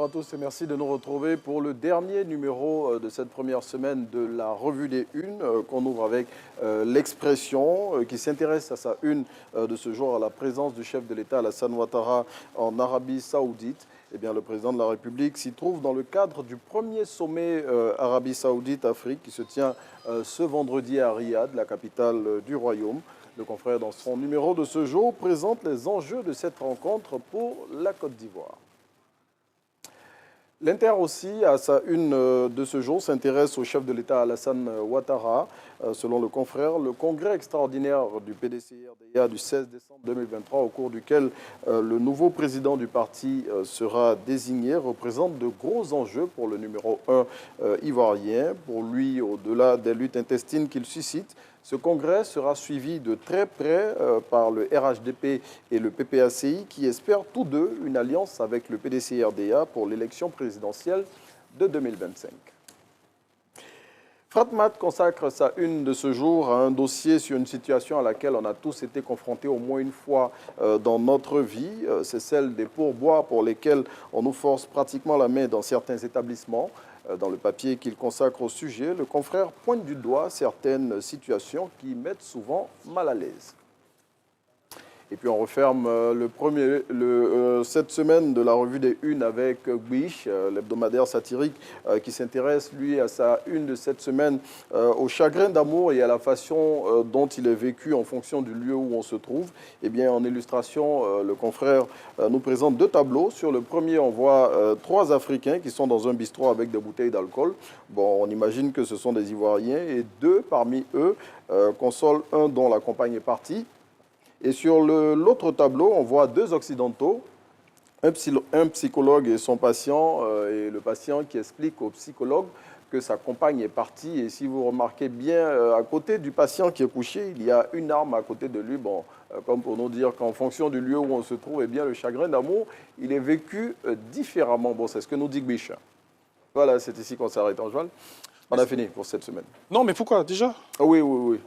bonjour à tous et merci de nous retrouver pour le dernier numéro de cette première semaine de la revue des Unes qu'on ouvre avec l'Expression qui s'intéresse à sa une de ce jour à la présence du chef de l'État Alassane Ouattara en Arabie Saoudite. Eh bien, le président de la République s'y trouve dans le cadre du premier sommet Arabie Saoudite-Afrique qui se tient ce vendredi à Riyad, la capitale du Royaume. Le confrère, dans son numéro de ce jour, présente les enjeux de cette rencontre pour la Côte d'Ivoire. L'Inter aussi, à sa une de ce jour, s'intéresse au chef de l'État Alassane Ouattara. Selon le confrère, le congrès extraordinaire du PDCI-RDA du 16 décembre 2023, au cours duquel le nouveau président du parti sera désigné, représente de gros enjeux pour le numéro 1 ivoirien. Pour lui, au-delà des luttes intestines qu'il suscite, ce congrès sera suivi de très près par le RHDP et le PPACI qui espèrent tous deux une alliance avec le PDCI-RDA pour l'élection présidentielle de 2025. Fratmat consacre sa une de ce jour à un dossier sur une situation à laquelle on a tous été confrontés au moins une fois dans notre vie. C'est celle des pourboires pour lesquels on nous force pratiquement la main dans certains établissements. Dans le papier qu'il consacre au sujet, le confrère pointe du doigt certaines situations qui mettent souvent mal à l'aise. Et puis on referme cette semaine de la revue des Unes avec Biche, l'hebdomadaire satirique qui s'intéresse, lui, à sa une de cette semaine, au chagrin d'amour et à la façon dont il est vécu en fonction du lieu où on se trouve. Eh bien, en illustration, le confrère nous présente deux tableaux. Sur le premier, on voit trois Africains qui sont dans un bistrot avec des bouteilles d'alcool. Bon, on imagine que ce sont des Ivoiriens et deux parmi eux consolent un dont la compagne est partie. Et sur l'autre tableau, on voit deux Occidentaux, un psychologue et son patient, et le patient qui explique au psychologue que sa compagne est partie. Et si vous remarquez bien, à côté du patient qui est couché, il y a une arme à côté de lui. Bon, comme pour nous dire qu'en fonction du lieu où on se trouve, eh bien, le chagrin d'amour, il est vécu différemment. Bon, c'est ce que nous dit Biche. Voilà, c'est ici qu'on s'arrête, Antoine. On a fini pour cette semaine. Non, mais pourquoi déjà? Oui.